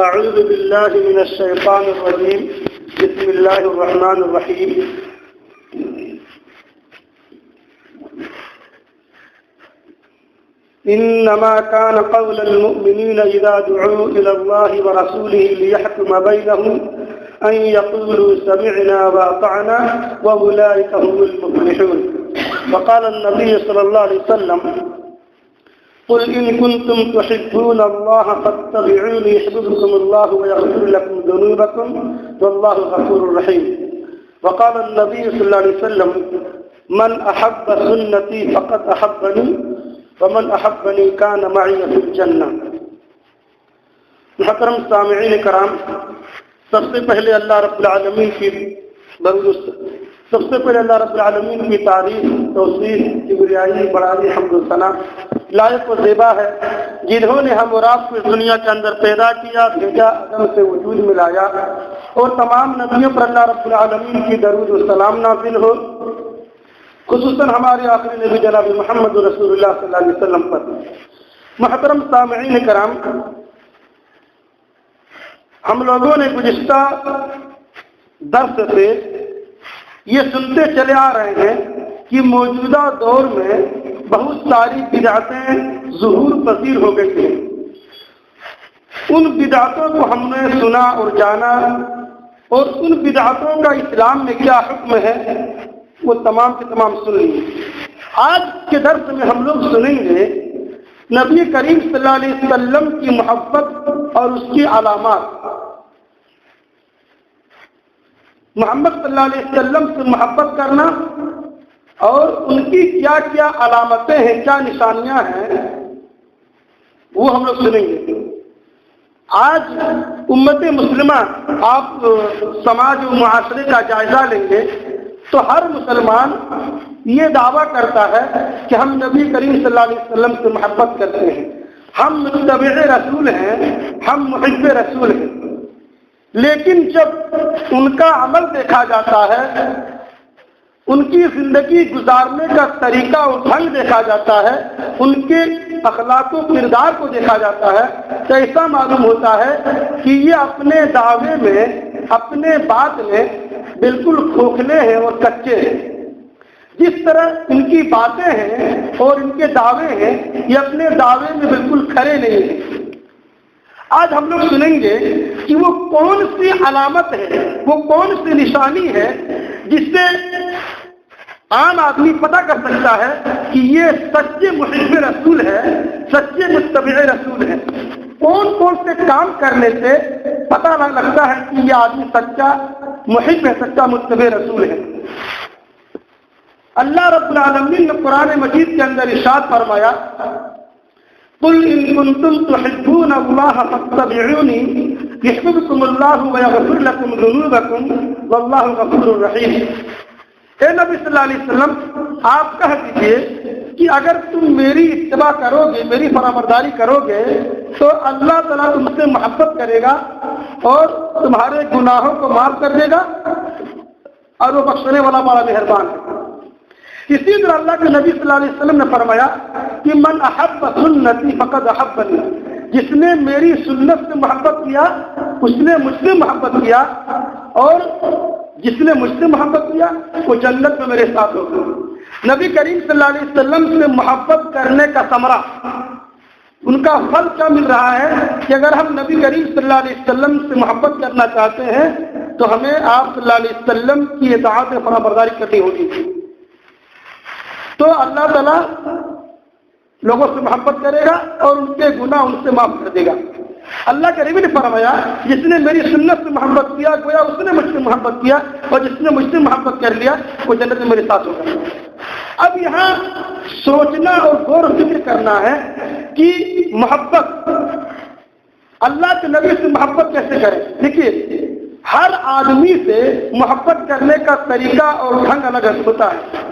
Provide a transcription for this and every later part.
أعوذ بالله من الشيطان الرجيم. بسم الله الرحمن الرحيم. إنما كان قول المؤمنين إذا دعوا إلى الله ورسوله ليحكم بينهم أن يقولوا سمعنا وأطعنا وأولئك هم المفلحون. وقال النبي صلى الله عليه وسلم: قل إن كنتم تحبون الله فاتبعوني يحببكم الله ويغفر لكم ذنوبكم والله غفور رحيم. وقال النبي صلى الله عليه وسلم: من أحب سنتي فقد أحبني ومن أحبني كان معي في الجنة. محترم سامعین کرام، سب سے پہلے اللہ رب العالمین کی تعریف، توصیف، کبریائی، بڑائی، حمد و ثنا لائق و زیبا ہے، جنہوں نے ہم اور آپ کو اس دنیا کے اندر پیدا کیا، بھیجا، عدم سے وجود میں لایا، اور تمام نبیوں پر اللہ رب العالمین کی درود و سلام نازل ہو، خصوصاً ہمارے آخری نبی جناب محمد رسول اللہ صلی اللہ علیہ وسلم پر۔ محترم سامعین کرام، ہم لوگوں نے گزشتہ درس سے یہ سنتے چلے آ رہے ہیں کہ موجودہ دور میں بہت ساری بدعتیں ظہور پذیر ہو گئی ہیں۔ ان بدعتوں کو ہم نے سنا اور جانا، اور ان بدعتوں کا اسلام میں کیا حکم ہے وہ تمام کے تمام سن لیے۔ آج کے درس میں ہم لوگ سنیں گے نبی کریم صلی اللہ علیہ وسلم کی محبت اور اس کی علامات۔ محمد صلی اللہ علیہ وسلم سے محبت کرنا اور ان کی کیا کیا علامتیں ہیں، کیا نشانیاں ہیں، وہ ہم لوگ سنیں گے۔ آج امت مسلمہ، آپ سماج و معاشرے کا جائزہ لیں گے تو ہر مسلمان یہ دعویٰ کرتا ہے کہ ہم نبی کریم صلی اللہ علیہ وسلم سے محبت کرتے ہیں، ہم متبع رسول ہیں، ہم محب رسول ہیں۔ لیکن جب ان کا عمل دیکھا جاتا ہے، ان کی زندگی گزارنے کا طریقہ اور ڈھنگ دیکھا جاتا ہے، ان کے اخلاق و کردار کو دیکھا جاتا ہے، تو ایسا معلوم ہوتا ہے کہ یہ اپنے دعوے میں، اپنے بات میں بالکل کھوکھلے ہیں اور کچے ہیں۔ جس طرح ان کی باتیں ہیں اور ان کے دعوے ہیں، یہ اپنے دعوے میں بالکل کھڑے نہیں ہیں۔ آج ہم لوگ سنیں گے کہ وہ کون سی علامت ہے، وہ کون سی نشانی ہے جس سے عام آدمی پتہ کر سکتا ہے کہ یہ سچے محب رسول ہے، سچے متبع رسول ہے۔ کون کون سے کام کرنے سے پتہ لگتا ہے کہ یہ آدمی سچا محب ہے، سچا متبع رسول ہے۔ اللہ رب العالمین نے قرآن مجید کے اندر ارشاد فرمایا: قل ان کنتم تحبون اللہ فاتبعونی یحببکم اللہ ویغفر لکم ذنوبکم واللہ غفور رحیم۔ اے نبی صلی اللہ علیہ وسلم، آپ کہہ دیجئے کہ اگر تم میری اتباع کرو گے، میری فرامبرداری کرو گے تو اللہ تعالیٰ تم سے محبت کرے گا اور تمہارے گناہوں کو معاف کر دے گا، اور وہ بخشنے والا بڑا مہربان ہے۔ اسی طرح اللہ کے نبی صلی اللہ علیہ وسلم نے فرمایا کہ من احب سنتی فقد احبنی، جس نے میری سنت سے محبت کیا اس نے مجھ سے محبت کیا، اور جس نے مجھ سے محبت کیا وہ جنت میں میرے ساتھ ہوگا۔ نبی کریم صلی اللہ علیہ وسلم سے محبت کرنے کا ثمرہ، ان کا پھل کیا مل رہا ہے کہ اگر ہم نبی کریم صلی اللہ علیہ وسلم سے محبت کرنا چاہتے ہیں تو ہمیں آپ صلی اللہ علیہ وسلم کی اطاعت و فرمانبرداری کرنی ہوگی، تو اللہ تعالیٰ لوگوں سے محبت کرے گا اور ان کے گناہ ان سے معاف کر دے گا۔ اللہ کے نبی نے فرمایا جس نے میری سنت سے محبت کیا گویا اس نے مجھ سے محبت کیا، اور جس نے مجھ سے محبت کر لیا وہ جنت میں میرے ساتھ ہوگا۔ اب یہاں سوچنا اور غور و فکر کرنا ہے کہ محبت، اللہ کے نبی سے محبت کیسے کریں۔ دیکھیے، ہر آدمی سے محبت کرنے کا طریقہ اور ڈھنگ الگ ہوتا ہے۔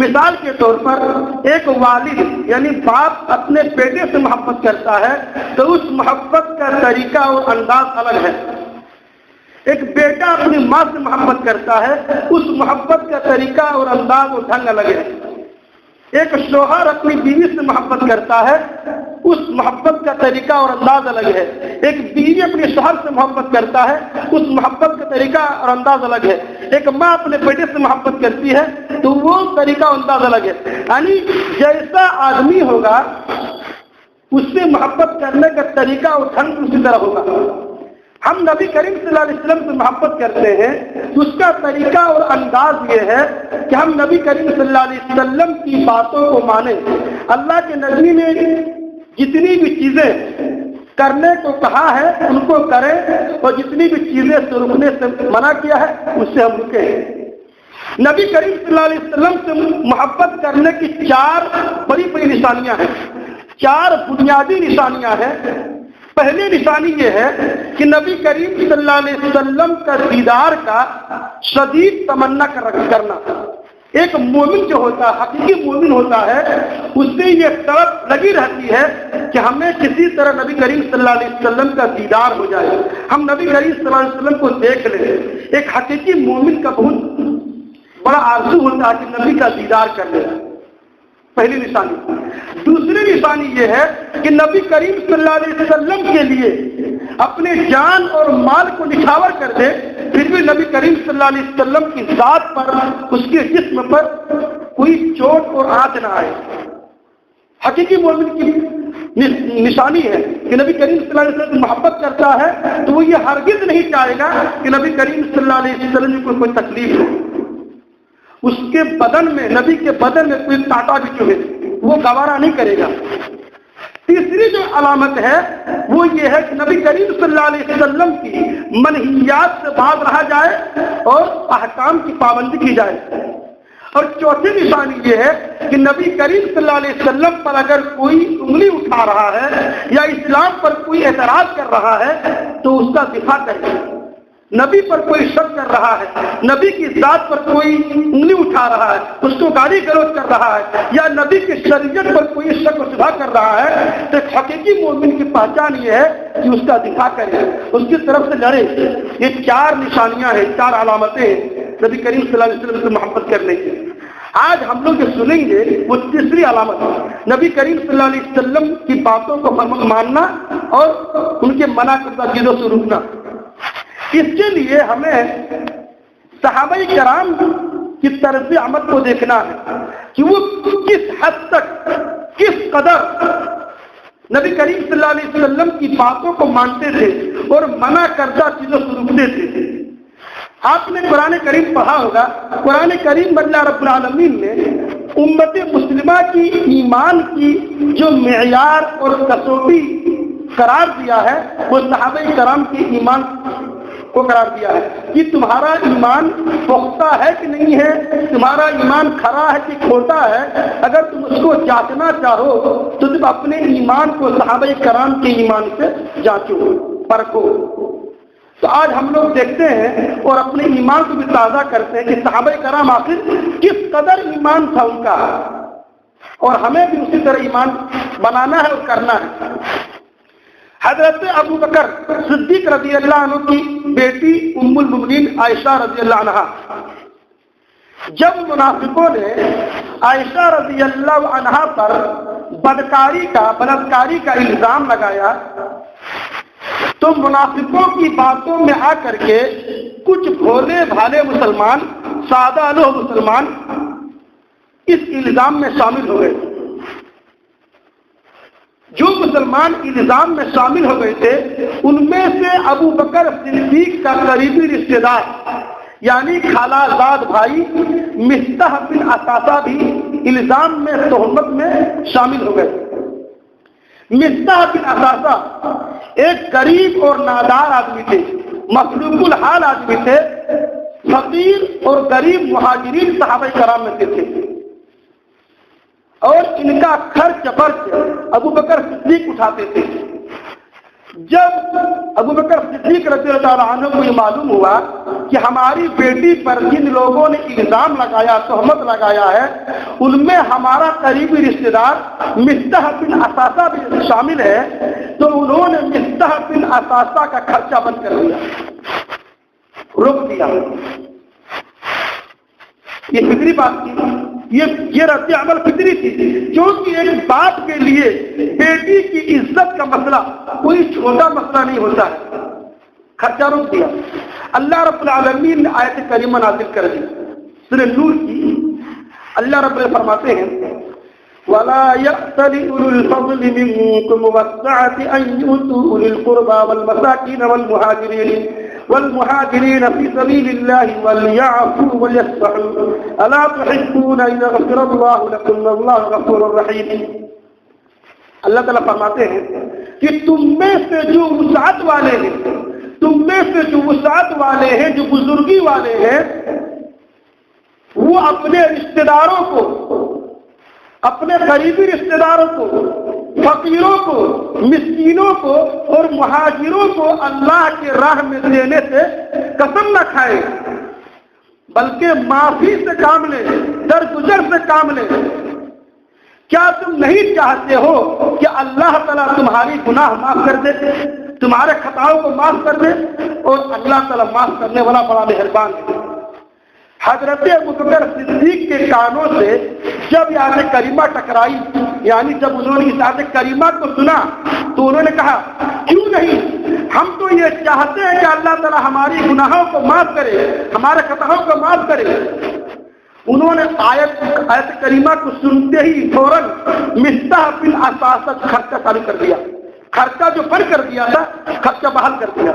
مثال کے طور پر ایک والد یعنی باپ اپنے بیٹے سے محبت کرتا ہے تو اس محبت کا طریقہ اور انداز الگ ہے۔ ایک بیٹا اپنی ماں سے محبت کرتا ہے، اس محبت کا طریقہ اور انداز اور ڈھنگ الگ ہے۔ ایک شوہر اپنی بیوی سے محبت کرتا ہے، اس محبت کا طریقہ اور انداز الگ ہے. ایک بیوی اپنے شوہر سے محبت کرتا ہے، اس محبت کا طریقہ اور انداز الگ ہے. ایک ماں اپنے بیٹے سے محبت کرتی ہے تو وہ طریقہ اور انداز الگ ہے. یعنی جیسا آدمی ہوگا اس سے محبت کرنے کا طریقہ اور ڈھنگ اسی طرح ہوگا. ہم نبی کریم صلی اللہ علیہ وسلم سے محبت کرتے ہیں تو اس کا طریقہ اور انداز یہ ہے کہ ہم نبی کریم صلی اللہ علیہ وسلم کی باتوں کو مانیں. اللہ کے نبی نے جتنی بھی چیزیں کرنے کو کہا ہے ان کو کریں، اور جتنی بھی چیزیں سے رکنے سے منع کیا ہے اس سے ہم رکیں. نبی کریم صلی اللہ علیہ وسلم سے محبت کرنے کی 4 بڑی بڑی نشانیاں ہیں، 4 بنیادی نشانیاں ہیں. پہلی نشانی یہ ہے کہ نبی کریم صلی اللہ علیہ وسلم کا دیدار کا شدید تمنا کرنا. ایک مومن جو ہوتا ہے، حقیقی مومن ہوتا ہے، اس سے یہ طلب لگی رہتی ہے کہ ہمیں کسی طرح نبی کریم صلی اللہ علیہ وسلم کا دیدار ہو جائے، ہم نبی کریم صلی اللہ علیہ وسلم کو دیکھ لیں. ایک حقیقی مومن کا بہت بڑا آرزو ہوتا ہے کہ نبی کا دیدار کر لے. پہلی نشانی. دوسری نشانی یہ ہے کہ نبی کریم صلی اللہ علیہ وسلم کے لیے اپنے جان اور مال کو نچھاور کر دے، پھر بھی نبی کریم صلی اللہ علیہ وسلم کی ذات پر، اس کے جسم پر کوئی چوٹ اور آنچ نہ آئے. حقیقی مومن کی نشانی ہے کہ نبی کریم صلی اللہ علیہ وسلم کی محبت کرتا ہے تو وہ یہ ہرگز نہیں چاہے گا کہ نبی کریم صلی اللہ علیہ وسلم کو کوئی تکلیف ہو، اس کے بدن میں، نبی کے بدن میں کوئی کانٹا بھی چبھے، وہ گوارا نہیں کرے گا. تیسری جو علامت ہے وہ یہ ہے کہ نبی کریم صلی اللہ علیہ وسلم کی منہیات سے باز رہا جائے اور احکام کی پابندی کی جائے. اور چوتھی نشانی یہ ہے کہ نبی کریم صلی اللہ علیہ وسلم پر اگر کوئی انگلی اٹھا رہا ہے یا اسلام پر کوئی اعتراض کر رہا ہے تو اس کا دفاع کرے. نبی پر کوئی شک کر رہا ہے، نبی کی ذات پر کوئی انگلی اٹھا رہا ہے، اس کو گالی گلوچ کر رہا ہے، یا نبی کی شریعت پر کوئی شک و شبہ کر رہا ہے، تو ایک حقیقی مومن کی پہچان یہ ہے کہ اس کا دفاع کرے، اس کی طرف سے لڑے. یہ 4 نشانیاں ہیں، 4 علامتیں ہیں نبی کریم صلی اللہ علیہ وسلم سے محبت کرنے کی. آج ہم لوگ جو سنیں گے وہ تیسری علامت ہے، نبی کریم صلی اللہ علیہ وسلم کی باتوں کو ماننا اور ان کے منع کردہ چیزوں سے رکنا. اس کے لیے ہمیں صحابہ کرام کی طرز عمل کو دیکھنا ہے کہ وہ کس حد تک، کس قدر نبی کریم صلی اللہ علیہ وسلم کی باتوں کو مانتے تھے اور منع کردہ چیزوں سے رکتے تھے. آپ نے قرآن کریم پڑھا ہوگا، قرآن کریم اللہ رب العالمین نے امت مسلمہ کی ایمان کی جو معیار اور کسوٹی قرار دیا ہے وہ صحابہ کرام کے ایمان کو قرار دیا ہے کہ تمہارا ایمان پختہ ہے کہ نہیں ہے، تمہارا ایمان کھرا ہے کہ کھوٹا ہے. اگر تم اس کو جانچنا چاہو تو تم اپنے ایمان کو صحابہ کرام کے ایمان سے جانچو، پرکھو. تو آج ہم لوگ دیکھتے ہیں اور اپنے ایمان کو بھی تازہ کرتے ہیں کہ صحابہ کرام آخر کس قدر ایمان تھا ان کا، اور ہمیں بھی اسی طرح ایمان بنانا ہے اور کرنا ہے. حضرت ابو بکر صدیق رضی اللہ عنہ کی بیٹی ام المؤمنین عائشہ رضی اللہ عنہا، جب منافقوں نے عائشہ رضی اللہ عنہا پر بدکاری کا الزام لگایا تو منافقوں کی باتوں میں آ کر کے کچھ بھولے بھالے مسلمان، سادہ لوگ مسلمان اس الزام میں شامل ہو گئے. جو مسلمان الزام میں شامل ہو گئے تھے ان میں سے ابو بکر صدیق کا قریبی رشتہ دار یعنی خالہ زاد بھائی مصطح بن اثاثہ بھی الزام میں، تہمت میں شامل ہو گئے. مصطح بن اثاثہ ایک غریب اور نادار آدمی تھے، مخلوق الحال آدمی تھے، فقیر اور غریب مہاجرین صحابہ کرام میں سے تھے، اور ان کا خرچ برچ ابو بکر صدیق اٹھاتے تھے. جب ابو بکر صدیق رضی اللہ عنہ کو یہ معلوم ہوا کہ ہماری بیٹی پر جن لوگوں نے الزام لگایا، تہمت لگایا ہے، ان میں ہمارا قریبی رشتہ دار مصطح بن اثاثہ بھی شامل ہے، تو انہوں نے مصطح بن اثاثہ کا خرچہ بند کر دیا، روک دیا. یہ فکری بات تھی. یہ رد عمل فطری تھی، کیونکہ ایک باپ کے لیے بیٹی کی عزت کا مسئلہ کوئی چھوٹا مسئلہ نہیں ہوتا ہے۔ خرچہ روک دیا، اللہ رب العالمین نے آیت کریمہ نازل کر دی سورہ نور کی۔ اللہ رب العالمین فرماتے ہیں وَلَا يَأْتَلِ أُولُو الْفَضْلِ مِنكُمْ وَالسَّعَةِ أَن يُؤْتُوا أُولِي الْقُرْبَى وَالْمَسَاكِينَ وَالْمُهَاجِرِينَ فِي سَبِيلِ اللَّهِ وَلْيَعْفُوا وَلْيَصْفَحُوا أَلَا تُحِبُّونَ أَن يَغْفِرَ اللَّهُ لَكُمْ وَاللَّهُ غَفُورٌ رَحِيمٌ۔ اللہ تعالیٰ فرماتے ہیں کہ تم میں سے جو وسعت والے ہیں، تم میں سے جو وسعت والے ہیں، جو بزرگی والے ہیں، وہ اپنے رشتہ داروں کو، اپنے قریبی رشتہ داروں کو، فقیروں کو، مسکینوں کو اور مہاجروں کو اللہ کی راہ میں دینے سے قسم نہ کھائیں، بلکہ معافی سے کام لیں، درگزر سے کام لیں۔ کیا تم نہیں چاہتے ہو کہ اللہ تعالیٰ تمہاری گناہ معاف کر دے، تمہارے خطاؤں کو معاف کر دے؟ اور اللہ تعالیٰ معاف کرنے والا بڑا مہربان ہے۔ حضرت ابوبکر صدیق کے کانوں سے جب یہ آیت کریمہ ٹکرائی، یعنی جب انہوں نے اس آیت کریمہ کو سنا تو انہوں نے کہا کیوں نہیں، ہم تو یہ چاہتے ہیں کہ اللہ تعالیٰ ہماری گناہوں کو معاف کرے، ہمارے خطاؤں کو معاف کرے۔ انہوں نے آیت کریمہ کو سنتے ہی فوراً مصطح بن اساسہ خرچہ چالو کر دیا، خرچہ جو بند کر دیا تھا خرچہ بحال کر دیا۔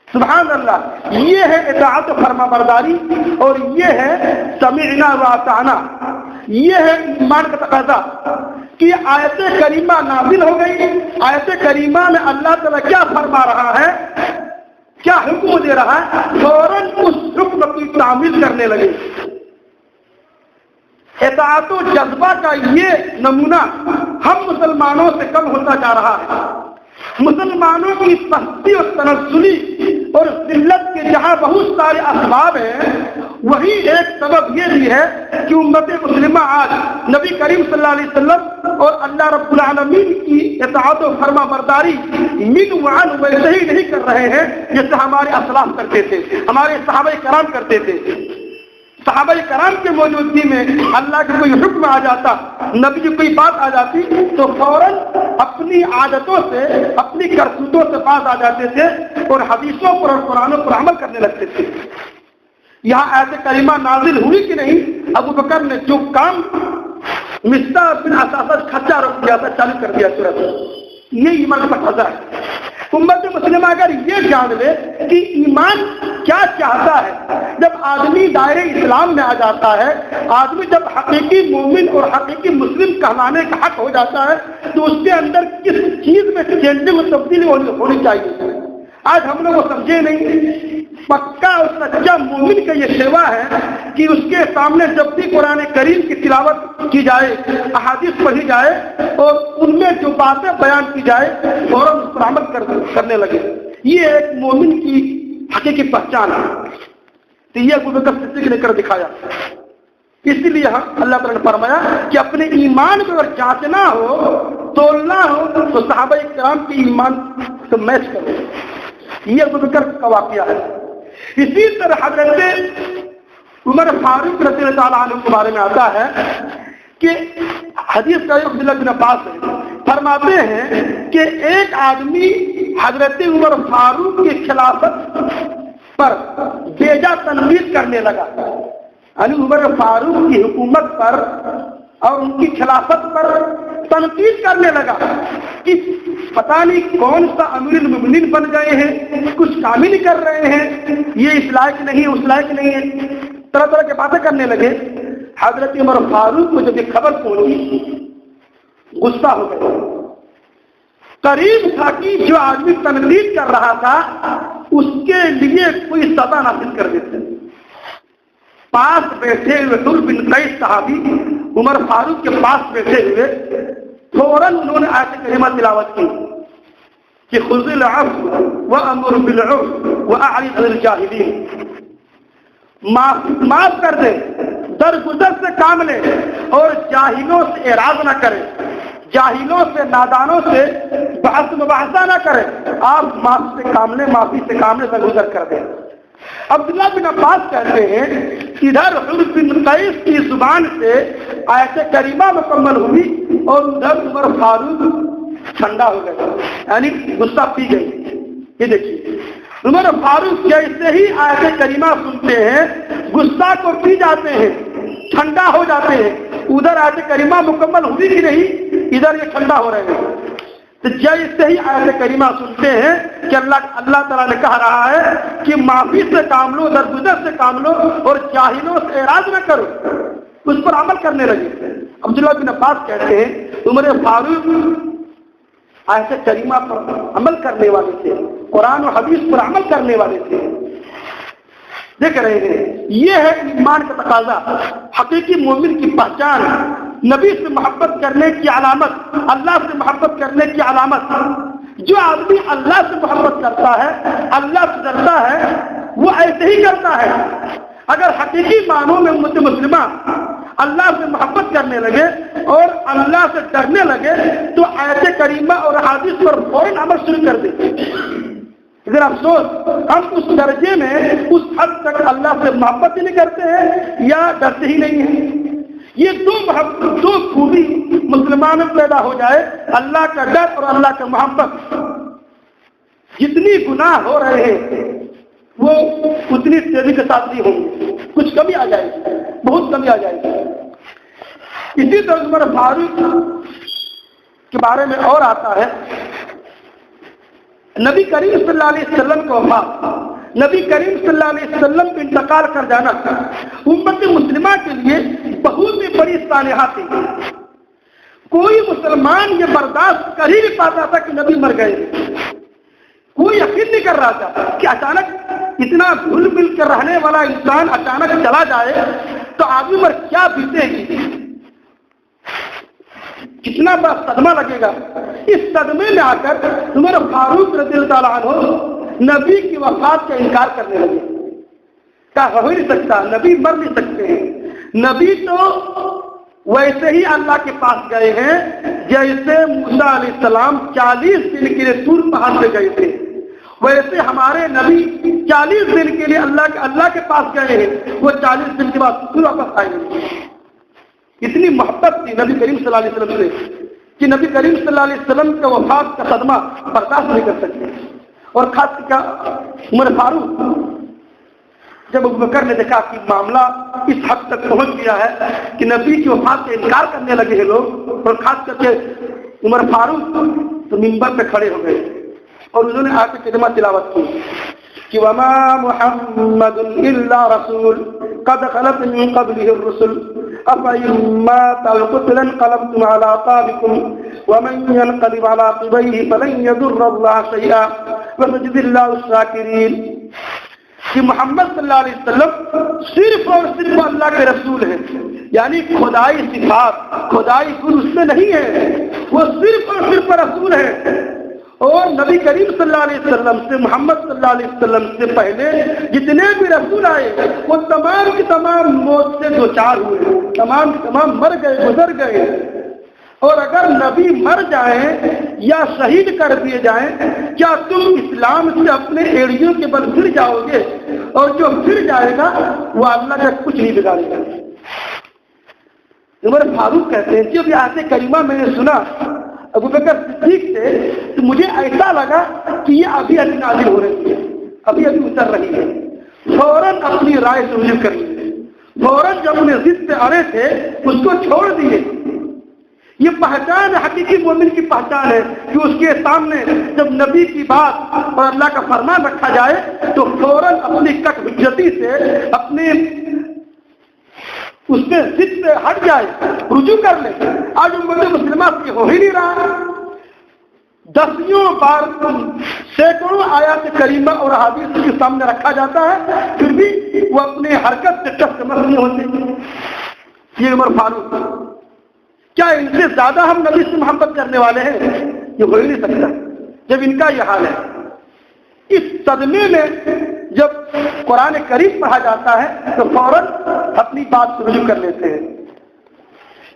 سبحان اللہ، یہ ہے اطاعت و فرما برداری، اور یہ ہے سمعنا و اطعنا، یہ ہے ایمان کا تقاضا کہ آیت کریمہ نازل ہو گئی، آیت کریمہ میں اللہ تعالیٰ کیا فرما رہا ہے، کیا حکم دے رہا ہے، فوراً اس حکم کی تعمیل کرنے لگے۔ اطاعت و جذبہ کا یہ نمونہ ہم مسلمانوں سے کم ہوتا جا رہا ہے۔ مسلمانوں کی پستی اور تنزلی اور ذلت کے جہاں بہت سارے اسباب ہیں، وہی ایک سبب یہ بھی ہے کہ امت مسلمہ آج نبی کریم صلی اللہ علیہ وسلم اور اللہ رب العالمین کی اطاعت و فرما برداری من وعن ویسے ہی نہیں کر رہے ہیں جیسے ہمارے اسلاف کرتے تھے، ہمارے صحابہ کرام کرتے تھے۔ صحابہ کرام کے موجودگی میں اللہ کا کوئی حکم آ جاتا، نبی کی کوئی بات آ جاتی تو فوراً اپنی عادتوں سے، اپنی کرتوتوں سے باز آ جاتے تھے اور حدیثوں پر اور قرآنوں پر عمل کرنے لگتے تھے۔ یہاں آیت کریمہ نازل ہوئی کہ نہیں، ابوبکر نے جو کام مصطح بن اساسہ خرچہ روک دیا تھا چالو کر دیا ترنت۔ یہ ایمان کا تقاضا ہے۔ امت مسلمہ اگر یہ جان لے کہ ایمان کیا چاہتا ہے، جب آدمی دائرے اسلام میں آ جاتا ہے، آدمی جب حقیقی مومن اور حقیقی مسلم کہلانے کا حق ہو جاتا ہے تو اس کے اندر کس چیز میں چینجنگ اور تبدیلی ہونی چاہیے۔ آج ہم لوگ وہ سمجھے نہیں۔ پکا اور سچا مومن کا یہ سیوا ہے کہ اس کے سامنے جب بھی قرآن کریم کی تلاوت کی جائے، احادیث پڑھی جائے اور ان میں جو باتیں بیان کی جائے فوراً اس پر عمل کرنے لگے۔ یہ ایک مومن کی حقیقی پہچان ہے۔ تو یہ ابوبکر صدیق نے کر دکھایا۔ اسی لیے اللہ تعالیٰ نے فرمایا کہ اپنے ایمان کو اگر جانچنا ہو، تولنا ہو تو صحابہ کرام کے ایمان سے میچ کرو۔ یہ ابوبکر کا واقعہ ہے۔ اسی طرح حضرت عمر فاروق رضی اللہ تعالیٰ عنہ کے بارے میں آتا ہے کہ حدیث کا عبداللہ بن عباس ہے، فرماتے ہیں کہ ایک آدمی حضرت عمر فاروق کی خلافت پر بیجا تنویر کرنے لگا، یعنی عمر فاروق کی حکومت پر اور ان کی خلافت پر تنقید کرنے لگا کہ پتہ نہیں کون سا امیر المؤمنین بن گئے ہیں، کچھ کام ہی نہیں کر رہے ہیں، یہ اس لائق نہیں ہے، اس لائق نہیں ہے، طرح طرح کی باتیں کرنے لگے۔ حضرت عمر فاروق کو جب یہ خبر پہنچی غصہ ہو گئے۔ قریب تھا کہ جو آدمی تنقید کر رہا تھا اس کے لیے کوئی سزا نافذ کر دیتے۔ پاس بیٹھے ہوئے حر بن قیس صحابی عمر فاروق کے پاس بیٹھے ہوئے فوراً انہوں نے آیت کریمہ تلاوت کی کہ خذ العفو وامر بالعرف واعرض عن الجاہلین، معاف کر دے، درگزر سے کام لے اور جاہلوں سے اعراض نہ کرے، جاہلوں سے، نادانوں سے بحث مباحثہ نہ کرے، آپ معافی سے کام لیں، معافی سے کام لیں، درگزر کر دیں۔ عبداللہ بن عباس کہتے ہیں ادھر حر بن قیس کی زبان سے آیت کریمہ مکمل ہوئی اور ادھر عمر فاروق ٹھنڈا ہو گیا، یعنی غصہ پی گئی۔ یہ دیکھیے عمر فاروق جیسے ہی آیت کریمہ سنتے ہیں غصہ کو پی جاتے ہیں، ٹھنڈا ہو جاتے ہیں۔ ادھر آیت کریمہ مکمل ہوئی کہ نہیں، ادھر یہ ٹھنڈا ہو رہے ہیں۔ تو جیسے ہی آیت کریمہ سنتے ہیں کہ اللہ تعالیٰ نے کہا رہا ہے کہ معافی سے کام لو، درگزر سے کام لو اور جاہلوں سے اعراض نہ کرو، اس پر عمل کرنے لگے۔ عبداللہ بن عباس کہتے ہیں عمر فاروق آیت کریمہ پر عمل کرنے والے تھے، قرآن و حدیث پر عمل کرنے والے تھے۔ دیکھ رہے ہیں یہ ہے ایمان کا تقاضا، حقیقی مومن کی پہچان، نبی سے محبت کرنے کی علامت، اللہ سے محبت کرنے کی علامت۔ جو آدمی اللہ سے محبت کرتا ہے، اللہ سے ڈرتا ہے، وہ ایسے ہی کرتا ہے۔ اگر حقیقی معنوں میں امت مسلمہ اللہ سے محبت کرنے لگے اور اللہ سے ڈرنے لگے تو آیت کریمہ اور حدیث پر فوراً عمل شروع کر دیں۔ لیکن افسوس ہم اس درجے میں اس حد تک اللہ سے محبت ہی نہیں کرتے ہیں یا ڈرتے ہی نہیں ہیں۔ یہ دو خوبی مسلمان میں پیدا ہو جائے، اللہ کا ڈر اور اللہ کا محبت، جتنی گناہ ہو رہے ہیں وہ اتنی تیزی کے ساتھ نہیں ہوں گے، کچھ کمی آ جائے گی، بہت کمی آ جائے گی۔ اسی طرح عمر فاروق کے بارے میں اور آتا ہے، نبی کریم صلی اللہ علیہ وسلم کو وفات، نبی کریم صلی اللہ علیہ وسلم کو انتقال کر جانا امت مسلمہ کے لیے بہت ہی بڑی سانحہ تھی۔ کوئی مسلمان یہ برداشت کر ہی نہیں پاتا تھا کہ نبی مر گئے، کوئی یقین نہیں کر رہا تھا کہ اچانک اتنا گھل مل کر رہنے والا انسان اچانک چلا جائے تو آدمی پر کیا بیتے گی، کتنا بڑا صدمہ لگے گا۔ اس صدمے میں آ کر عمر فاروق رضی اللہ تعالیٰ عنہ نبی کی وفات کا انکار کرنے لگے۔ کیا ہو نہیں سکتا، نبی مر نہیں سکتے ہیں، نبی تو ویسے ہی اللہ کے پاس گئے ہیں جیسے موسیٰ علیہ السلام 40 دن کے لیے طور پہاڑ پہ گئے تھے، ویسے ہمارے نبی 40 دن کے لیے اللہ کے پاس گئے ہیں، وہ 40 دن کے بعد پھر واپس آئیں گے۔ اتنی محبت تھی نبی کریم صلی اللہ علیہ وسلم سے کہ نبی کریم صلی اللہ علیہ وسلم کا وفات کا صدمہ برداشت نہیں کر سکتے۔ اور خاص کیا عمر فاروق جب ابوبکر نے دیکھا کہ معاملہ اس حد تک پہنچ گیا ہے کہ نبی کی وفات سے انکار کرنے لگے ہیں لوگ، اور خاص کر کے عمر فاروق تو منبر پہ کھڑے ہو گئے اور انہوں نے آ کے کلمہ تلاوت کی کہ وما محمد الا رسول قد خلت من قبله الرسل افإن مات أو قتل انقلبتم على أعقابكم ومن ينقلب على عقبيه فلن يضر الله شيئا وسيجزي الله الشاكرين۔ کہ محمد صلی اللہ علیہ وسلم صرف اور صرف اللہ کے رسول ہیں، یعنی خدائی صفات، خدائی گن اس میں نہیں ہے، وہ صرف اور صرف رسول ہیں۔ اور نبی کریم صلی اللہ علیہ وسلم سے، محمد صلی اللہ علیہ وسلم سے پہلے جتنے بھی رسول آئے وہ تمام کی تمام موت سے دوچار ہوئے، تمام کی تمام مر گئے، گزر گئے۔ اور اگر نبی مر جائیں یا شہید کر دیے جائیں، کیا تم اسلام سے اپنے ایڑیوں کے بل پھر جاؤ گے؟ اور جو پھر جائے گا وہ اللہ کا کچھ نہیں بگاڑے گا۔ عمر فاروق کہتے ہیں کہ آیت کریمہ میں نے سنا ابوبکر صدیق سے تو مجھے ایسا لگا کہ یہ ابھی نازل ہو رہی ہے، ابھی اتر رہی ہے۔ فوراً اپنی رائے سے رجوع کر لی، فوراً جب انہیں ضد سے آ رہے تھے اس کو چھوڑ دیے۔ یہ پہچان حقیقی مومن کی پہچان ہے کہ اس کے سامنے جب نبی کی بات اور اللہ کا فرمان رکھا جائے تو فوراً اپنی کٹ حجتی سے، اپنی اس سے ضد سے ہٹ جائے، رجوع کر لے۔ آج امت مسلمہ سے ہو ہی نہیں رہا، دسیوں بار سینکڑوں آیات کریمہ اور حدیث کے سامنے رکھا جاتا ہے، پھر بھی وہ اپنے حرکت سے ٹس مس نہیں ہوتے۔ یہ عمر فاروق، کیا ان سے زیادہ ہم نبی سے محبت کرنے والے ہیں؟ یہ ہو ہی نہیں سکتا جب ان کا یہ حال ہے۔ اس صدمے میں جب قرآن کریم پڑھا جاتا ہے تو فوراً اپنی بات سے رجوع کر لیتے ہیں۔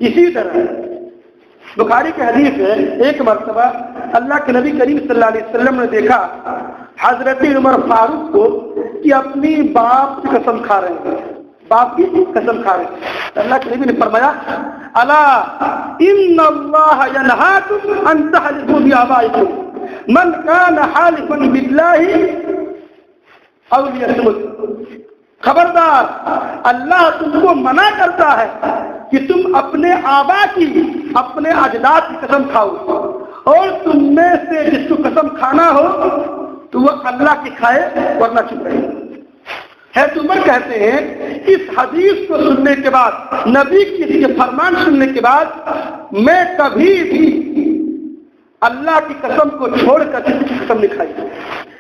اسی طرح بخاری کی حدیث ہے، ایک مرتبہ اللہ کے نبی کریم صلی اللہ علیہ وسلم نے دیکھا حضرت عمر فاروق کو کہ اپنی باپ کی قسم کھا رہے ہیں، باپ کی قسم کھا رہے ہیں۔ اللہ کے نبی نے فرمایا الا ان اللہ ینہاکم ان تحلفوا بآبائکم من کان حالفا باللہ او لیصمت، خبردار اللہ تم کو منع کرتا ہے کہ تم اپنے آبا کی، اپنے اجداد کی قسم کھاؤ، اور تم میں سے جس کو قسم کھانا ہو تو وہ اللہ کی کھائے ورنہ چپ رہے۔ حضرت عمر کہتے ہیں اس حدیث کو سننے کے بعد، نبی کی فرمان سننے کے بعد میں کبھی بھی اللہ کی قسم کو چھوڑ کر کسی کی قسم نہیں کھائی،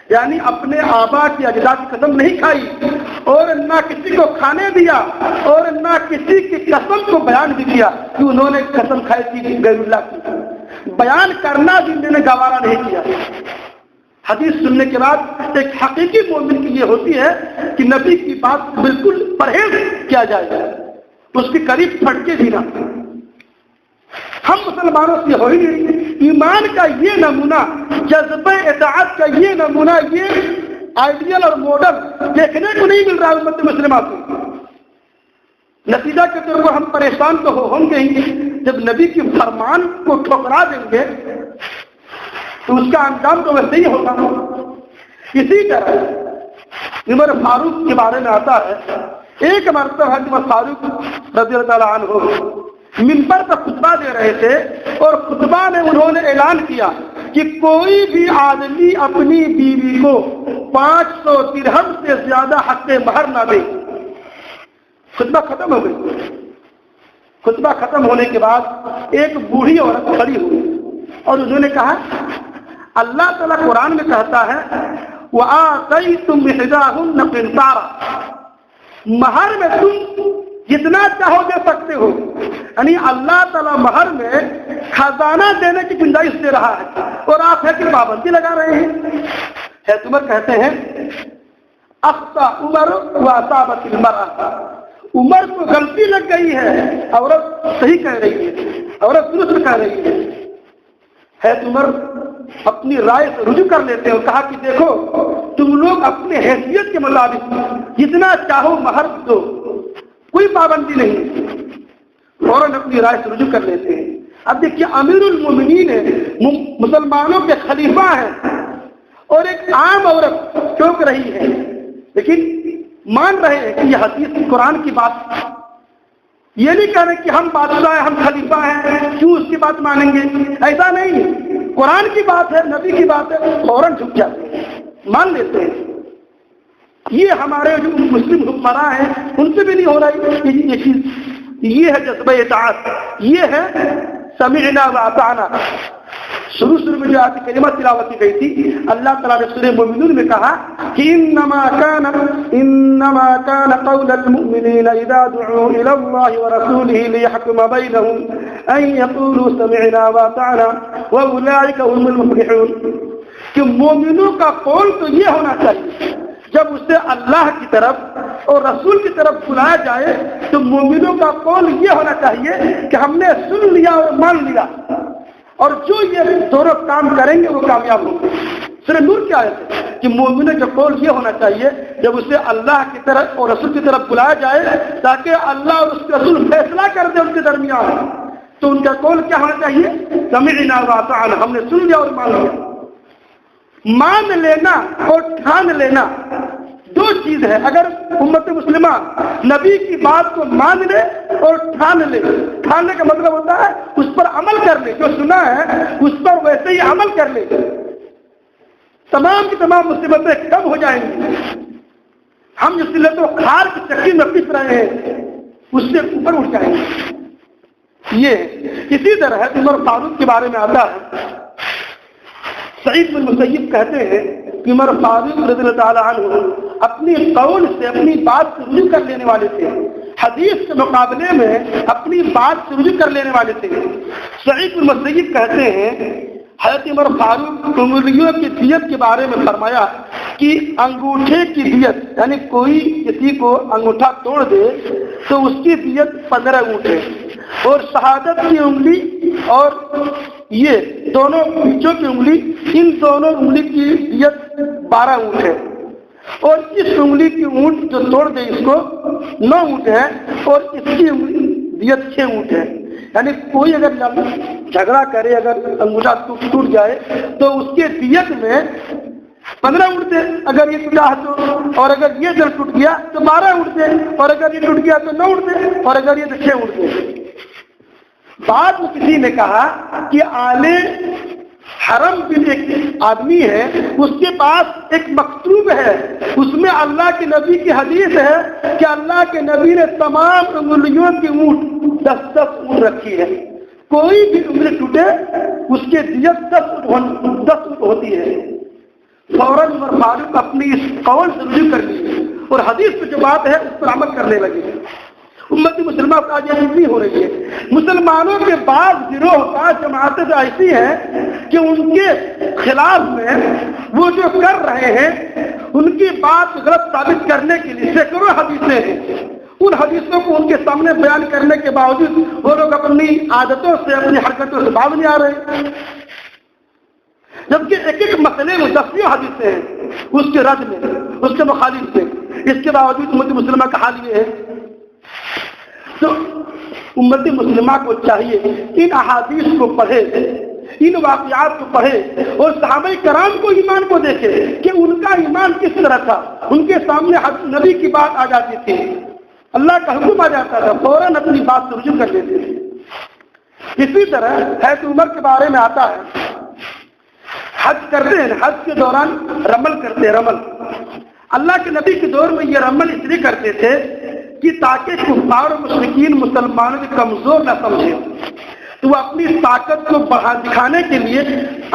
یعنی اپنے آبا کی اجداد کی قسم نہیں کھائی، اور نہ کسی کو کھانے دیا، اور نہ کسی کی قسم کو بیان بھی کیا کہ انہوں نے قسم کھائی تھی غیر اللہ کی، بیان کرنا بھی میں نے گوارا نہیں کیا۔ حدیث سننے کے بعد ایک حقیقی مومن کی یہ ہوتی ہے کہ نبی کی بات بالکل پرہیز کیا جائے، اس کے قریب پھٹ کے جینا۔ ہم مسلمانوں سے ہو ہی نہیں، ایمان کا یہ نمونہ، جذبہ اطاعت کا یہ نمونہ، یہ آئیڈیل اور ماڈل دیکھنے کو نہیں مل رہا امت مسلمہ سے۔ نتیجہ کے طور پر ہم پریشان تو ہوں گے ہی، جب نبی کی فرمان کو ٹھکرا دیں گے تو اس کا انجام تو ویسے ہی ہوگا۔ اسی طرح عمر فاروق کے بارے میں آتا ہے، ایک مرتبہ عمر فاروق رضی اللہ تعالیٰ عنہ منبر پر خطبہ دے رہے تھے، اور خطبہ میں انہوں نے اعلان کیا کہ کوئی بھی آدمی اپنی بیوی کو 500 درہم سے زیادہ حق مہر نہ دے۔ خطبہ ختم ہو گئی۔ خطبہ ختم ہونے کے بعد ایک بوڑھی عورت کھڑی ہوئی اور انہوں نے کہا اللہ تعالیٰ قرآن میں کہتا ہے وَآتَيْتُمْ إِحْدَاهُنَّ قِنْطَارًا، مہر میں تم جتنا چاہو دے سکتے ہو، یعنی اللہ تعالیٰ مہر میں خزانہ دینے کی گنجائش دے رہا ہے، اور آپ ہے کہ پابندی لگا رہے ہیں۔ حضرت عمر کہتے ہیں اخطأ عمر وأصابت المرأة، عمر کو غلطی لگ گئی ہے، عورت صحیح کہہ رہی ہے، عورت درست کہہ رہی ہے۔ حضرت عمر اپنی رائے سے رجوع کر لیتے ہیں اور کہا کہ دیکھو تم لوگ اپنے حیثیت کے مطابق جتنا چاہو مہر دو، کوئی پابندی نہیں، فوراً اپنی رائے سے رجوع کر لیتے ہیں۔ اب دیکھیے امیر المومنین ہیں، مسلمانوں کے خلیفہ ہیں، اور ایک عام عورت چونک رہی ہے، لیکن مان رہے ہیں کہ یہ حدیث قرآن کی بات، یہ نہیں کہہ رہے کہ ہم بادشاہ ہیں، ہم خلیفہ ہیں، کیوں اس کی بات مانیں گے، ایسا نہیں، قرآن کی بات ہے، نبی کی بات ہے، فوراً جھک جاتے ہیں، مان لیتے ہیں۔ یہ ہمارے جو مسلم حکمراں ہیں ان سے بھی نہیں ہو رہی یہ چیز۔ یہ ہے جذبہ اطاعت، یہ ہے سمعنا واطعنا۔ شروع میں جو آیت کریمہ تلاوت کی گئی تھی، اللہ تعالیٰ نے سورہ مومنون میں کہا کہ انما كان قول المؤمنین اذا دعوا الى اللہ ورسولہ لیحکم بینہم ان یقولوا سمعنا واطعنا واولئک هم المفلحون، کہ مومنوں کا قول تو یہ ہونا چاہیے جب اسے اللہ کی طرف اور رسول کی طرف بلایا جائے تو مومنوں کا قول یہ ہونا چاہیے کہ ہم نے سن لیا اور مان لیا، اور جو یہ دونوں کام کریں گے وہ کامیاب ہوں گے۔ سورہ نور کی آیت ہے کہ مومنوں کا قول یہ ہونا چاہیے جب اسے اللہ کی طرف اور رسول کی طرف بلایا جائے تاکہ اللہ اور اس کے رسول فیصلہ کر دے ان کے درمیان، تو ان کا قول کیا ہونا چاہیے؟ سمعنا واطعنا، ہم نے سن لیا اور مان لیا۔ مان لینا اور ٹھان لینا دو چیز ہے۔ اگر امت مسلمہ نبی کی بات کو مان لے اور ٹھان لے، ٹھاننے کا مطلب ہوتا ہے اس پر عمل کر لے، جو سنا ہے اس پر ویسے ہی عمل کر لے، تمام کی تمام مصیبتیں کم ہو جائیں گی۔ ہم جس قلت و خار کی چکی میں پس رہے ہیں اس سے اوپر اٹھ جائیں گے۔ یہ اسی طرح عمر فاروق کے بارے میں آتا ہے، سعید بن مسیب کہتے ہیں کہ عمر فاروق رضی اللہ تعالیٰ عنہ اپنی قول سے، اپنی بات سے رجوع کر لینے والے تھے، حدیث کے مقابلے میں اپنی بات سے رجوع کر لینے والے تھے۔ سعید بن مسیب کہتے ہیں حضرت عمر فاروق انگلیوں کی دیت کے بارے میں فرمایا کہ انگوٹھے کی دیت، یعنی کوئی کسی کو انگوٹھا توڑ دے تو اس کی دیت 15 انگوٹھے، اور شہادت کی انگلی اور یہ دونوں بیچوں کی انگلی، ان دونوں انگلی کی دیت 12 اونٹ ہے، اور اس انگلی کی اونٹ جو توڑ دے اس کو 9 اونٹ ہے، اور اس کی دیت 6 اونٹ ہے۔ یعنی کوئی اگر جھگڑا کرے، اگر انگوٹھا ٹوٹ جائے تو اس کے دیت میں 15 اونٹ تھے اگر یہ ٹوٹا تو، اور اگر یہ جب ٹوٹ گیا تو 12 اونٹ تھے، اور اگر یہ ٹوٹ گیا تو 9 اونٹ تھے، اور اگر یہ تو 6 اونٹ تھے۔ بعد میں کسی نے کہا کہ آل حرم بھی ایک آدمی ہے، اس کے پاس ایک مکتوب ہے، اس میں اللہ کے نبی کی حدیث ہے کہ اللہ کے نبی نے تمام انگلیوں کی اونٹ 10 اونٹ رکھی ہے، کوئی بھی انگلی ٹوٹے اس کے دیت 10 اونٹ ہوتی ہے۔ فوراً عمر فاروق اپنی اس قول سے رجوع کر لی اور حدیث پہ جو بات ہے اس پر عمل کرنے لگے۔ امتی مسلمہ کا آج نہیں ہو رہی ہے، مسلمانوں کے بعض گروہ بعض جماعتیں ایسی ہیں کہ ان کے خلاف میں وہ جو کر رہے ہیں ان کی بات غلط ثابت کرنے کے لیے سینکڑوں حدیثیں ہیں، ان حدیثوں کو ان کے سامنے بیان کرنے کے باوجود وہ لوگ اپنی عادتوں سے اپنی حرکتوں سے باز نہیں آ رہے، جبکہ ایک ایک مسئلے میں 10 حدیثیں ہیں اس کے رد میں، اس کے مخالف میں، اس کے باوجود امت مسلمہ کا حال یہ ہے۔ تو امت مسلمہ کو چاہیے ان احادیث کو پڑھے، ان واقعات کو پڑھے، اور صحابہ کرام کو ایمان کو دیکھے کہ ان کا ایمان کس طرح تھا۔ ان کے سامنے نبی کی بات آ جاتی تھی، اللہ کا حکم آ جاتا تھا، فوراً اپنی بات سے رجوع کر لیتے تھے۔ اسی طرح حضرت عمر کے بارے میں آتا ہے، حج کرتے ہیں، حج کے دوران رمل کرتے ہیں، رمل اللہ کے نبی کے دور میں یہ رمل اس لیے کرتے تھے کہ تاکہ کفار و مشرکین مسلمانوں کے کمزور نہ سمجھے، تو وہ اپنی طاقت کو بڑھا دکھانے کے لیے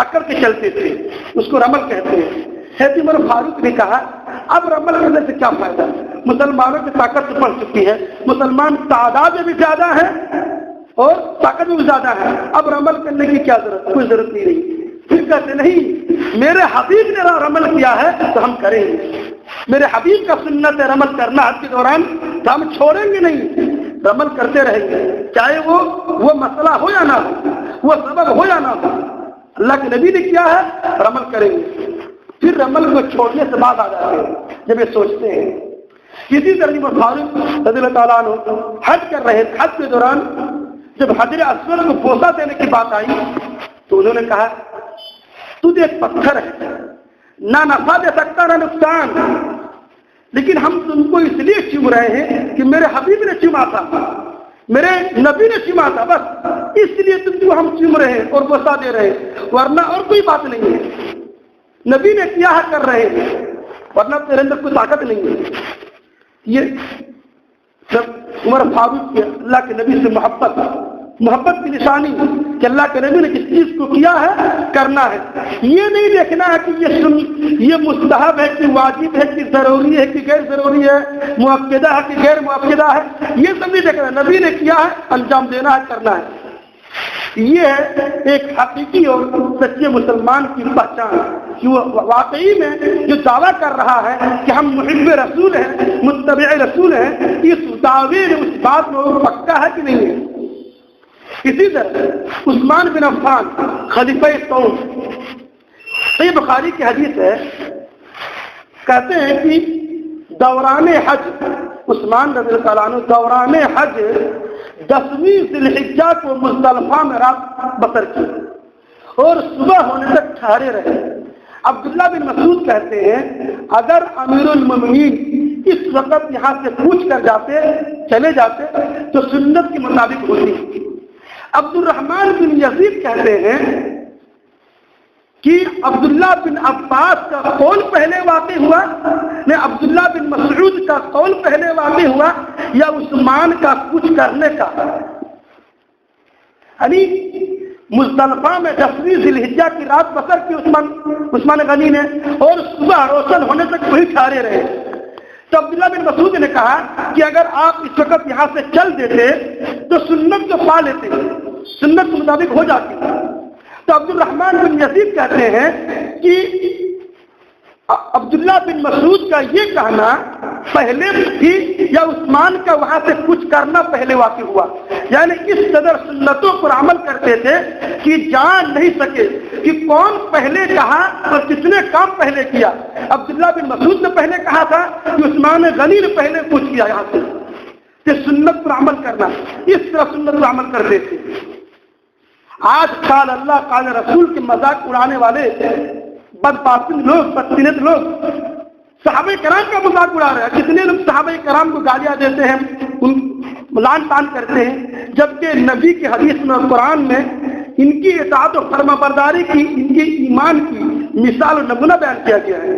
اکڑ کے چلتے تھے، اس کو رمل کہتے ہیں۔ حضرت عمر فاروق نے کہا اب رمل کرنے سے کیا فائدہ، مسلمانوں کی طاقت بڑھ چکی ہے، مسلمان تعداد میں بھی زیادہ ہے اور طاقت میں بھی زیادہ ہے، اب رمل کرنے کی کیا ضرورت، کوئی ضرورت نہیں رہی۔ پھر کہتے نہیں، میرے حبیب نے رمل کیا ہے تو ہم کریں گے، میرے حبیب کا سنت ہے رمل کرنا حج کے دوران، تو ہم چھوڑیں گے نہیں، رمل کرتے رہیں گے، چاہے وہ مسئلہ ہو یا نہ ہو، وہ سبب ہو یا نہ ہو، اللہ کے نبی نے کیا ہے رمل کریں گے۔ پھر رمل کو چھوڑنے سے بعد آ جاتے ہیں جب یہ سوچتے ہیں۔ اسی طرح عمر فاروق رضی اللہ تعالیٰ عنہ حج کر رہے، حج کے دوران جب حجر اسود کو بوسہ دینے کی بات آئی تو انہوں نے کہا تجھے ایک پتھر ہے، نہ نفع دے سکتا نہ نقصان، لیکن ہم تم کو اس لیے چوم رہے ہیں کہ میرے حبیب نے چوما تھا، میرے نبی نے چوما تھا، بس اس لیے تم کو ہم چوم رہے ہیں اور بوسہ دے رہے ہیں، ورنہ اور کوئی بات نہیں ہے، نبی نے کیا ہے کر رہے ہیں، ورنہ تیرے اندر کوئی طاقت نہیں ہے۔ یہ جب عمر فاروق کے اللہ کے نبی سے محبت کی نشانی کہ اللہ کے نبی نے کس چیز کو کیا ہے کرنا ہے، یہ نہیں دیکھنا ہے کہ یہ مستحب ہے کہ واجب ہے کہ ضروری ہے کہ غیر ضروری ہے، مؤکدہ ہے کہ غیر مؤکدہ ہے، یہ سب نہیں دیکھنا، نبی نے کیا ہے انجام دینا ہے، کرنا ہے۔ یہ ہے ایک حقیقی اور سچے مسلمان کی پہچان کہ وہ واقعی میں جو دعویٰ کر رہا ہے کہ ہم محب رسول ہیں، متبع رسول ہیں، اس دعوے میں اس بات میں وہ پکا ہے کہ نہیں ہے۔ اسی طرح عثمان بن عفان خلیفہ ثور، صحیح بخاری کی حدیث ہے، کہتے ہیں کہ دوران حج عثمان رضی اللہ عنہ دوران حج 10ویں ذی الحجہ کو مزدلفہ میں رات بسر کی اور صبح ہونے تک ٹھہرے رہے۔ عبداللہ بن مسعود کہتے ہیں اگر امیر المومنین اس وقت یہاں سے پوچھ کر چلے جاتے تو سنت کے مطابق ہوتی۔ عبد الرحمن بن یزید کہتے ہیں کہ عبداللہ بن عباس کا قول پہلے واقع ہوا یا عبداللہ بن مسعود کا قول پہلے واقع ہوا یا عثمان کا کچھ کرنے کا، یعنی مزدلفہ میں 10ویں ذی الحجہ کی رات بسر کی عثمان غنی نے اور صبح روشن ہونے تک وہی ٹھہرے رہے۔ تو عبداللہ بن مسعود نے کہا کہ اگر آپ اس وقت یہاں سے چل دیتے تو سنت کو پا لیتے، سنت کے مطابق ہو جاتی۔ تو عبد الرحمن بن یزید کہتے ہیں کہ عبداللہ بن مسعود کا یہ کہنا پہلے تھی یا عثمان کا وہاں سے کچھ کرنا پہلے واقع ہوا، یعنی اس قدر سنتوں پر عمل کرتے تھے کہ جان نہیں سکے کہ کون پہلے کہا اور کس نے کام پہلے کیا۔ عبداللہ بن مسعود نے پہلے کہا تھا کہ عثمان غنی نے پہلے پوچھ کیا یہاں سے کہ سنت پر عمل کرنا، اس طرح سنت پر عمل کرتے تھے۔ آج قال اللہ قال رسول کے مذاق اڑانے والے بدباطن لوگ، بدسینت لوگ صحابہ کرام کا مذاق اڑا رہے ہیں۔ کتنے لوگ صحابہ کرام کو گالیاں دیتے ہیں، ان لعن طعن کرتے ہیں، جبکہ نبی کی حدیث میں قرآن میں ان کی اطاعت و فرما برداری کی، ان کے ایمان کی مثال و نمونہ بیان کیا گیا ہے۔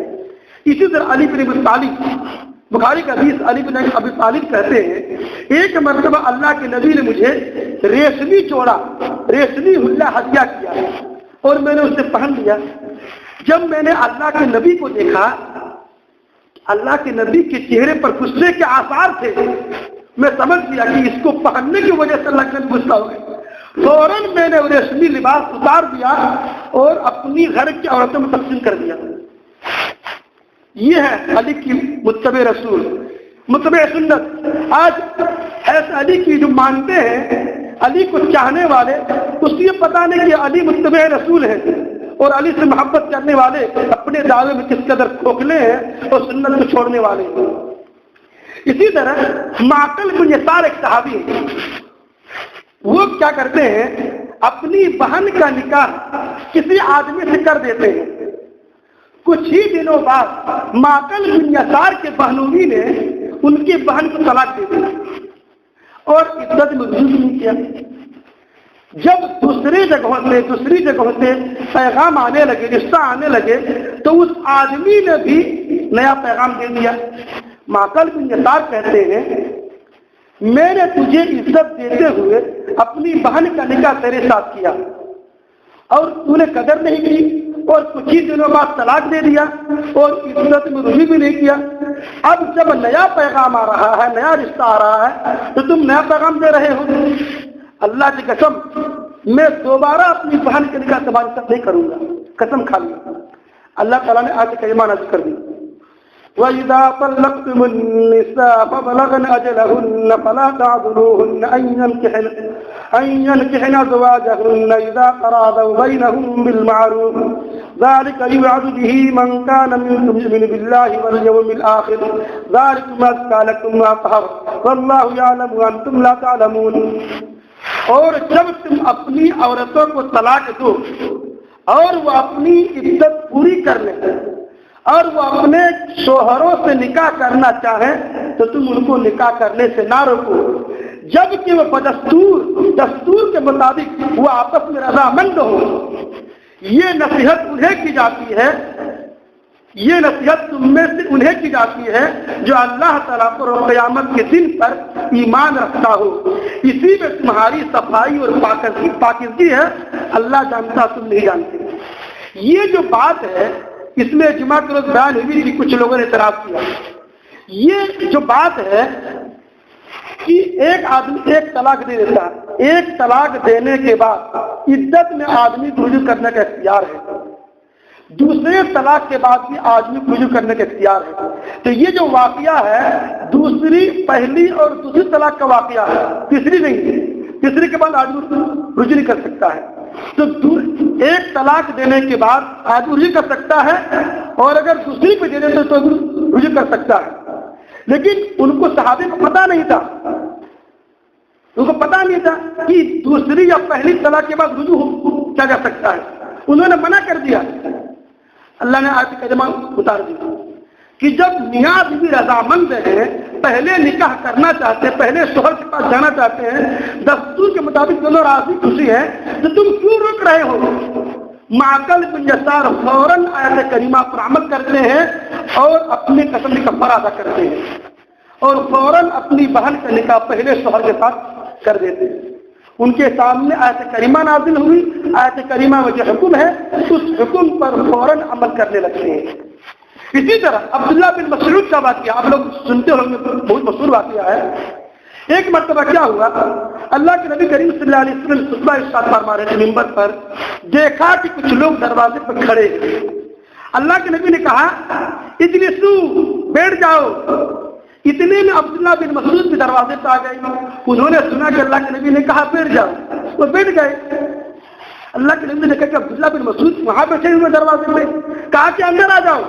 اسی طرح علی بن ابی طالب، بخاری کا حدیث، علی بن ابی طالب کہتے ہیں ایک مرتبہ اللہ کے نبی نے مجھے ریشمی چوڑا، ریشمی حلہ ہدیہ کیا اور میں نے اسے پہن لیا۔ جب میں نے اللہ کے نبی کو دیکھا، اللہ کے نبی کے چہرے پر غصے کے آثار تھے، میں سمجھ گیا کہ اس کو پہننے کی وجہ سے اللہ کا غصہ ہو گیا۔ فوراً میں نے ریشمی لباس اتار دیا اور اپنی گھر کی عورتوں میں تقسیم کر دیا۔ یہ ہے علی کی متبع رسول، متبع سنت۔ آج ایسے علی کی جو مانتے ہیں، علی کو چاہنے والے، اس کو یہ پتہ نہیں کہ علی متبع رسول ہے، اور علی سے محبت کرنے والے اپنے دعوے میں کس قدر کھوکھلے ہیں اور سنت کو چھوڑنے والے ہیں۔ اسی طرح معقل بن یسار ایک صحابی ہے، وہ کیا کرتے ہیں، اپنی بہن کا نکاح کسی آدمی سے کر دیتے ہیں۔ کچھ ہی دنوں بعد معقل بن یسار کے بہنوئی نے ان کی بہن کو طلاق دے دی اور عدت میں رجوع نہیں کیا۔ جب دوسری جگہوں سے پیغام آنے لگے، رشتہ آنے لگے، تو اس آدمی نے بھی نیا پیغام دے دیا۔ معقل بن یسار کہتے ہیں میں نے تجھے عزت دیتے ہوئے اپنی بہن کا نکاح تیرے ساتھ کیا اور تو نے قدر نہیں کی، اور کچھ ہی دنوں بعد طلاق دے دیا اور عزت میں رجوع بھی نہیں کیا۔ اب جب نیا پیغام آ رہا ہے، نیا رشتہ آ رہا ہے، تو تم نیا پیغام دے رہے ہو۔ اللہ کی قسم میں دوبارہ اپنی بہن کے نکاح تمہارے ساتھ نہیں کروں گا، قسم کھا لی۔ اللہ تعالیٰ نے آج کلمہ نازل کر دی، وَإِذَا طَلَّقْتُمُ النِّسَاءَ فَبَلَغْنَ أَجَلَهُنَّ فَلَا تَعْضُلُوهُنَّ أَن يَنكِحْنَ أَزْوَاجَهُنَّ إِذَا تَرَاضَوْا بَيْنَهُم بِالْمَعْرُوفِ ذَلِكَ يُوعَظُ بِهِ مَن كَانَ مِنكُمْ يُؤْمِنُ بِاللَّهِ وَالْيَوْمِ الْآخِرِ ذَلِكُمْ أَزْكَىٰ لَكُمْ وَأَطْهَرُ وَاللَّهُ يَعْلَمُ وَأَنتُمْ لَا تَعْلَمُونَ۔ اور جب تم اپنی عورتوں کو طلاق دو اور وہ اپنی عدت پوری کر لیں اور وہ اپنے شوہروں سے نکاح کرنا چاہیں تو تم ان کو نکاح کرنے سے نہ روکو، جب کہ وہ دستور کے مطابق وہ آپس میں رضامند ہو۔ یہ نصیحت انہیں کی جاتی ہے، یہ نصیحت تم میں سے انہیں کی جاتی ہے جو اللہ تعالیٰ پر اور قیامت کے دن پر ایمان رکھتا ہو۔ اسی میں تمہاری صفائی اور پاکیزگی ہے، اللہ جانتا تم نہیں جانتے۔ یہ جو بات ہے اس میں جمعہ کے روز بیان ہوئی تھی، کچھ لوگوں نے اعتراض کیا۔ یہ جو بات ہے کہ ایک آدمی ایک طلاق دے دیتا ہے، ایک طلاق دینے کے بعد عدت میں آدمی کو رجوع کرنے کا اختیار ہے، دوسرے طلاق کے بعد بھی آدمی کو رجوع کرنے کا اختیار ہے۔ تو یہ جو واقعہ ہے پہلی اور دوسری طلاق کا واقعہ ہے، تیسری نہیں، تیسری کے بعد آدمی رجوع نہیں کر سکتا ہے۔ تو ایک طلاق دینے کے بعد آدمی رجوع کر سکتا ہے، اور اگر دوسری پہ دے دیتے تو رجوع کر سکتا ہے۔ لیکن ان کو صحابہ کو پتہ نہیں تھا، کہ دوسری یا پہلی طلاق کے بعد رجوع کیا جا سکتا ہے، انہوں نے منع کر دیا۔ اللہ نے آج کلمہ اتار دیا کہ جب میاں بیوی رضامند ہیں، پہلے نکاح کرنا چاہتے ہیں، پہلے شوہر کے پاس جانا چاہتے ہیں، دستور کے مطابق دونوں راضی خوشی ہے، تو تم کیوں روک رہے ہو؟ معقل بن یسار فوراً آیت کریمہ پر عمل کرتے ہیں اور اپنی قسم کا کفارہ ادا کرتے ہیں اور فوراً اپنی بہن کا نکاح پہلے شوہر کے ساتھ کر دیتے ہیں۔ ان کے سامنے آیت کریمہ نازل ہوئی، آیت کریمہ میں جو حکم ہے اس حکم پر فوراً عمل کرنے لگتے ہیں۔ اسی طرح عبداللہ بن مسعود کا واقعہ آپ لوگ سنتے ہوں گے، بہت مشہور واقعہ ہے۔ ایک مرتبہ کیا ہوا، اللہ کے نبی کریم صلی اللہ علیہ وسلم خطبہ ارشاد فرما رہے تھے منبر پر، دیکھا کہ کچھ لوگ دروازے پر کھڑے ہیں۔ اللہ کے نبی نے کہا اجلسو، بیٹھ جاؤ، اتنے میں عبداللہ بن مسعود بھی دروازے پہ آ گئے. انہوں نے سنا کہ اللہ کے نبی نے کہا بیٹھ جاؤ، وہ بیٹھ گئے. اللہ کے نبی نے کہا کہ عبداللہ بن مسعود وہاں بیٹھے ہوئے دروازے پہ، کہا کہ اندر آ جاؤ.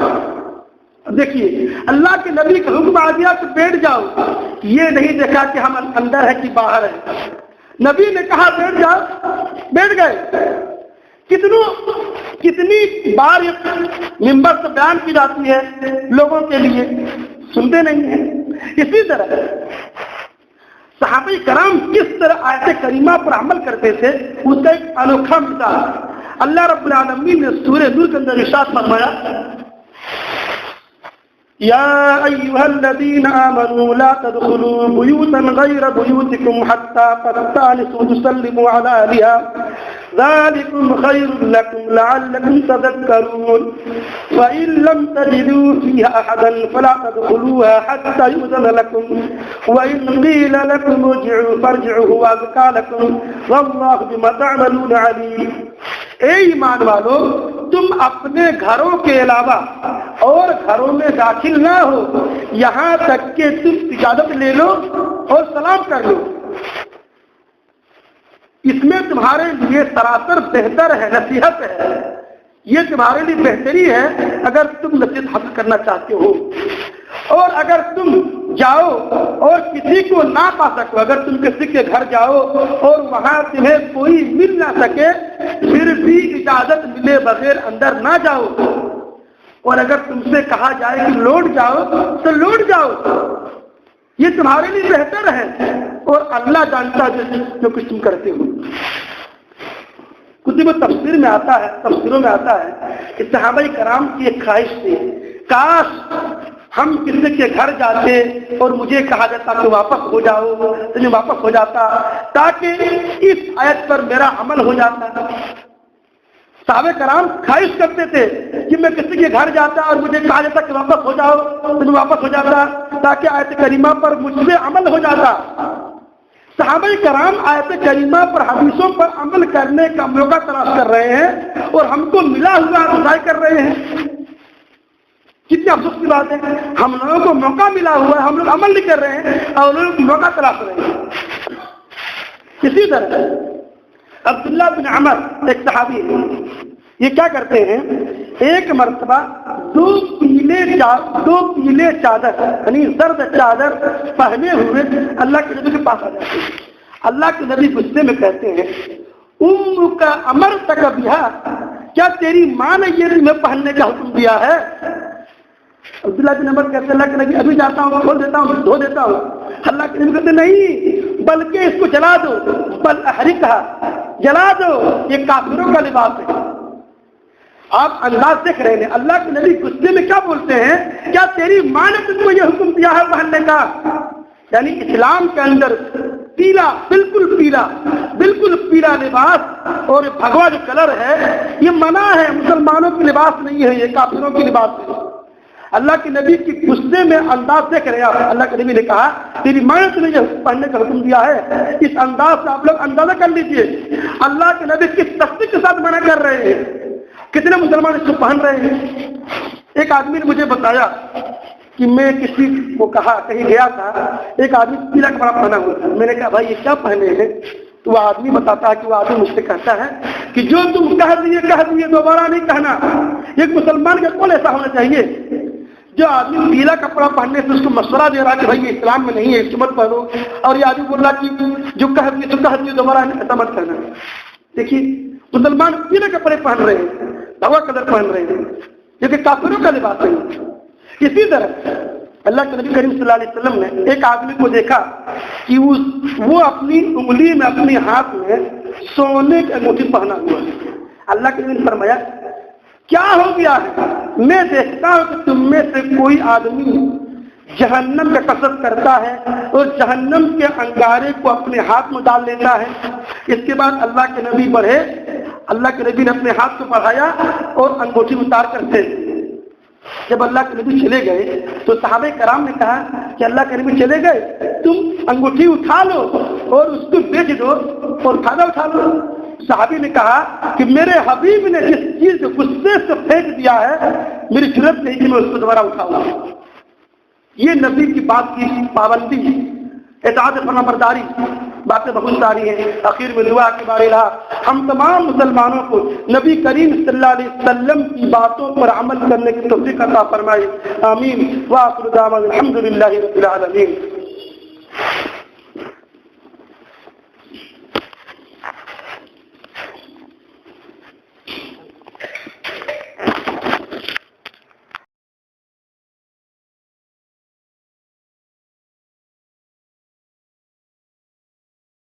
دیکھیے اللہ کے نبی کا حکم آ گیا کہ بیٹھ جاؤ، یہ نہیں دیکھا کہ ہم اندر ہے کہ باہر ہے. نبی نے کہا بیٹھ جاؤ، بیٹھ گئے. کتنی بار منبر سے بیان کی جاتی ہے لوگوں کے لیے، سنتے نہیں ہیں. اسی طرح صحابہ کرام کس طرح آیت کریمہ پر عمل کرتے تھے اس کا ایک انوکھا مثال اللہ رب العالمین نے سورہ نور کے اندر ارشاد فرمایا، یا ایھا الذین آمنوا لا تدخلوا بیوتا غیر بیوتکم حتی تستأنسوا وتسلموا علی اہلها ذلكم خير لكم لعلكم تذكرون وإن لم تجدوا فيها أحدا فلا تدخلوها حتى يؤذن لكم وإن قيل لكم ارجعوا فارجعوا هو أزكى لكم والله بما تعملون عليم. اے ایمان والو، تم اپنے گھروں کے علاوہ اور گھروں میں داخل نہ ہو یہاں تک کہ تم اجازت لے لو اور سلام کر لو. اس میں تمہارے لیے سراسر بہتر ہے، نصیحت ہے. یہ تمہارے لیے بہتری ہے اگر تم نصیحت حاصل کرنا چاہتے ہو. اور اگر تم جاؤ اور کسی کو نہ پا سکو، اگر تم کسی کے گھر جاؤ اور وہاں تمہیں کوئی مل نہ سکے، پھر بھی اجازت ملے بغیر اندر نہ جاؤ. اور اگر تم سے کہا جائے کہ لوٹ جاؤ تو لوٹ جاؤ. یہ تمہارے لیے بہتر ہے اور اللہ جانتا ہے جو کچھ تم کرتے ہو. کتب تفسیروں میں آتا ہے کہ صحابہ کرام کی ایک خواہش تھی، کاش ہم کسی کے گھر جاتے اور مجھے کہا جاتا کہ واپس ہو جاؤ تو میں واپس ہو جاتا تاکہ اس آیت پر میرا عمل ہو جاتا. صحابہ کرام خواہش کرتے تھے کہ میں کسی کے گھر جاتا اور مجھے کہا جاتا کہ واپس ہو جاؤ تو میں واپس ہو جاتا تاکہ آیت کریمہ پر مجھ سے عمل ہو جاتا. صحابہ کرام آیت کریمہ پر حدیثوں پر عمل کرنے کا موقع تلاش کر رہے ہیں اور ہم کو ملا ہوا ضائع کر رہے ہیں. کتنی افسوس کی بات ہے، ہم لوگوں کو موقع ملا ہوا ہے، ہم لوگ عمل نہیں کر رہے ہیں اور لوگ موقع تلاش رہے ہیں. اسی طرح عبداللہ بن عمر ایک صحابی ہے، یہ کیا کرتے ہیں، ایک مرتبہ دو پیلے چادر یعنی زرد چادر پہنے ہوئے اللہ کے نبی کے پاس آ جاتے ہیں. اللہ کے نبی غصے میں کہتے ہیں، ام کا امر تک بہا، کیا تیری ماں نے یہ تمہیں پہننے کا حکم دیا ہے؟ عبداللہ بن عمر کہتے ہیں اللہ کے نبی ابھی جاتا ہوں، کھول دیتا ہوں، دھو دیتا ہوں. اللہ کے نبی کہتے نہیں بلکہ اس کو جلا دو، بل احرقھا، جلا دو، یہ کافروں کا لباس ہے. آپ انداز دیکھ رہے ہیں اللہ کے نبی غصے میں کیا بولتے ہیں، کیا تیری ماں نے تم کو یہ حکم دیا ہے پہننے کا؟ یعنی اسلام کے اندر پیلا، بالکل پیلا لباس اور بھگوا جو کلر ہے یہ منع ہے، مسلمانوں کی لباس نہیں ہے، یہ کافروں کی لباس ہے. اللہ کے نبی کی غصے میں انداز دیکھ رہے ہیں آپ. اللہ کے نبی نے کہا تیری ماں نے تمہیں یہ پہننے کا حکم دیا ہے. اس انداز سے آپ لوگ اندازہ کر لیجئے اللہ کے نبی کس سختی کے ساتھ منع کر رہے ہیں. کتنے مسلمان اس کو پہن رہے ہیں. ایک آدمی نے مجھے بتایا کہ میں کسی کو کہا کہیں گیا تھا، ایک آدمی پیلا کپڑا پہنا ہوا تھا. میں نے کہا بھائی یہ کیا پہنے ہیں؟ تو وہ آدمی بتاتا ہے کہ وہ آدمی مجھ سے کہتا ہے کہ جو تم کہہ دیے دوبارہ نہیں کہنا. ایک مسلمان کا قول ایسا ہونا چاہیے جو آدمی پیلا کپڑا پہننے سے اس کو مشورہ دے رہا کہ بھائی یہ اسلام میں نہیں ہے، اس کو مت پہنو، اور یہ آدمی بول رہا کہ جو کہہ دیے دوبارہ ایسا مت کرنا. دیکھیے مسلمان پیلے کپڑے پہن رہے ہیں، بھگوا کلر پہن رہے ہیں، جو کہ کافروں کا لباس ہے. اسی طرح اللہ کے نبی کریم صلی اللہ علیہ وسلم نے ایک آدمی کو دیکھا کہ وہ اپنی انگلی میں، اپنے ہاتھ میں سونے کی انگوٹھی پہنا ہوا ہے. اللہ کے نبی نے فرمایا کیا ہو گیا ہے؟ میں دیکھتا ہوں کہ تم میں سے کوئی آدمی جہنم کا قصد کرتا ہے اور جہنم کے انگارے کو اپنے ہاتھ میں ڈال لیتا ہے. اس کے بعد اللہ کے نبی بڑھے، اللہ کے نبی نے اپنے ہاتھ کو بڑھایا اور انگوٹھی اتار کر تھے. جب اللہ کے نبی چلے گئے تو صحابہ کرام نے کہا کہ اللہ کے نبی چلے گئے، تم انگوٹھی اٹھا لو اور اس کو بیچ دو اور فائدہ اٹھا لو. صحابی نے کہا کہ میرے حبیب نے جس چیز کو غصے سے پھینک دیا ہے میری ضرورت نہیں کہ میں اس کو دوبارہ اٹھاؤں. یہ نبی کی بات کی پابندی، اطاعت فرما برداری، باتیں بہت ساری ہیں. آخر میں دعا کے بارے رہا ہم تمام مسلمانوں کو نبی کریم صلی اللہ علیہ وسلم کی باتوں پر عمل کرنے کی توفیق عطا فرمائے. آمین. وآخر دعوانا الحمد للہ رب العالمین.